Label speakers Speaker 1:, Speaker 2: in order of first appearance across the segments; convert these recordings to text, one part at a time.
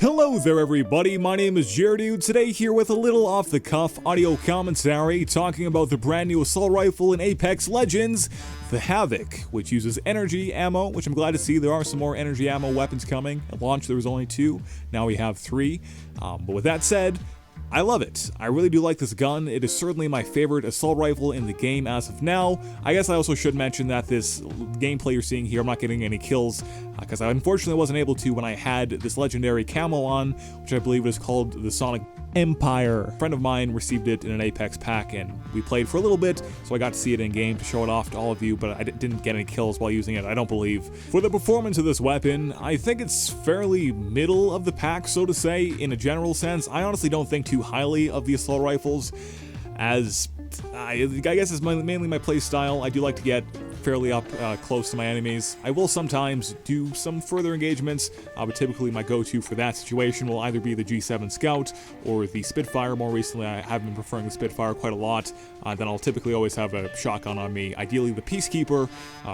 Speaker 1: Hello there everybody, my name is Jared, today here with a little off-the-cuff audio commentary talking about the brand new assault rifle in Apex Legends, the Havoc, which uses energy ammo, which I'm glad to see there are some more energy ammo weapons coming. At launch there was only 2, now we have 3, but with that said, I love it. I really do like this gun. It is certainly my favorite assault rifle in the game as of now. I guess I also should mention that this gameplay you're seeing here, I'm not getting any kills because I unfortunately wasn't able to when I had this legendary camo on, which I believe is called the Sonic Empire. A friend of mine received it in an Apex pack and we played for a little bit, so I got to see it in game to show it off to all of you, but I didn't get any kills while using it, I don't believe. For the performance of this weapon, I think it's fairly middle of the pack, so to say, in a general sense. I honestly don't think too highly of the assault rifles, as I guess it's mainly my play style. I do like to get fairly up close to my enemies. I will sometimes do some further engagements, but typically my go-to for that situation will either be the G7 Scout or the Spitfire. More recently, I have been preferring the Spitfire quite a lot. Then I'll typically always have a shotgun on me, ideally the Peacekeeper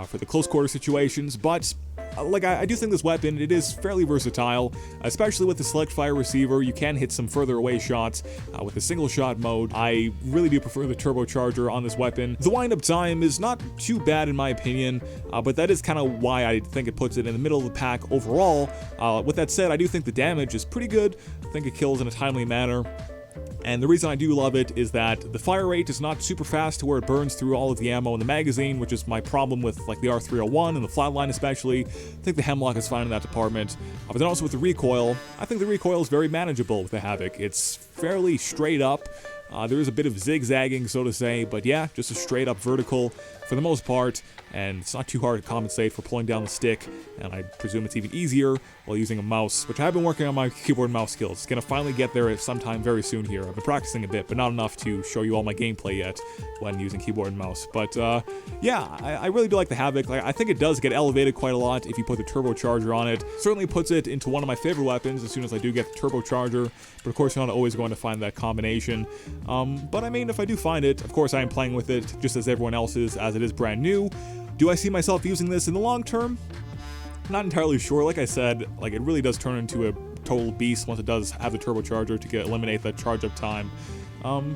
Speaker 1: for the close quarter situations, but I do think this weapon, it is fairly versatile, especially with the select fire receiver. You can hit some further away shots with the single shot mode. I really do prefer the turbocharger on this weapon. The wind up time is not too bad in my opinion, but that is kind of why I think it puts it in the middle of the pack overall. With that said, I do think the damage is pretty good. I think it kills in a timely manner. And the reason I do love it is that the fire rate is not super fast to where it burns through all of the ammo in the magazine, which is my problem with like the R301 and the Flatline especially. I think the Hemlock is fine in that department. But then also with the recoil, I think the recoil is very manageable with the Havoc. It's fairly straight up. There is a bit of zigzagging, so to say, but yeah, just a straight up vertical for the most part, and it's not too hard to compensate for pulling down the stick, and I presume it's even easier while using a mouse, which I have been working on my keyboard and mouse skills. It's going to finally get there sometime very soon here. I've been practicing a bit, but not enough to show you all my gameplay yet when using keyboard and mouse. But yeah, I really do like the Havoc. I think it does get elevated quite a lot if you put the turbocharger on it. Certainly puts it into one of my favorite weapons as soon as I do get the turbocharger, but of course you're not always going to find that combination. But I mean, if I do find it, of course I am playing with it just as everyone else is, as it is brand new. Do I see myself using this in the long term? Not entirely sure. Like I said, it really does turn into a total beast once it does have the turbocharger to eliminate that charge up time.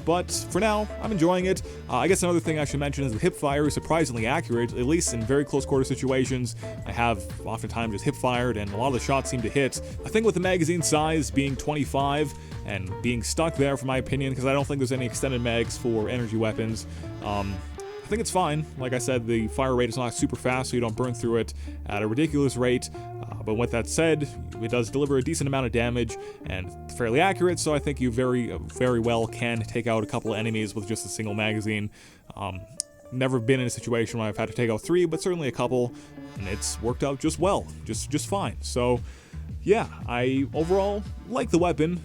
Speaker 1: But for now, I'm enjoying it. I guess another thing I should mention is the hip fire is surprisingly accurate, at least in very close quarter situations. I have oftentimes just hip fired and a lot of the shots seem to hit. I think with the magazine size being 25 and being stuck there for my opinion, because I don't think there's any extended mags for energy weapons, I think it's fine. Like I said, the fire rate is not super fast, so you don't burn through it at a ridiculous rate. But with that said, it does deliver a decent amount of damage and fairly accurate, so I think you very well can take out a couple of enemies with just a single magazine. Never been in a situation where I've had to take out 3, but certainly a couple, and it's worked out just well, just fine. So yeah, I overall like the weapon.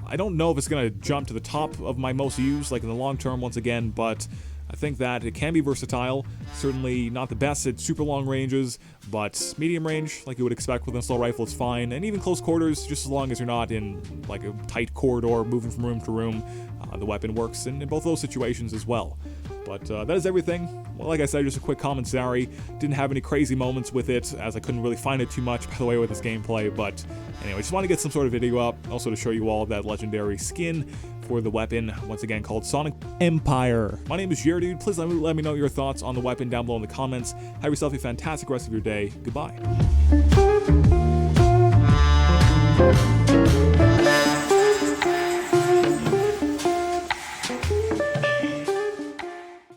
Speaker 1: I don't know if it's going to jump to the top of my most used, in the long term once again, but I think that it can be versatile. Certainly not the best at super long ranges, but medium range, like you would expect with an assault rifle, is fine. And even close quarters, just as long as you're not in a tight corridor moving from room to room, the weapon works in both those situations as well. But that is everything. Well, like I said, just a quick commentary. Didn't have any crazy moments with it, as I couldn't really find it too much, by the way, with this gameplay. But anyway, just want to get some sort of video up, also to show you all of that legendary skin for the weapon, once again called Sonic Empire. My name is Jared. Please let me know your thoughts on the weapon down below in the comments. Have yourself a fantastic rest of your day. Goodbye.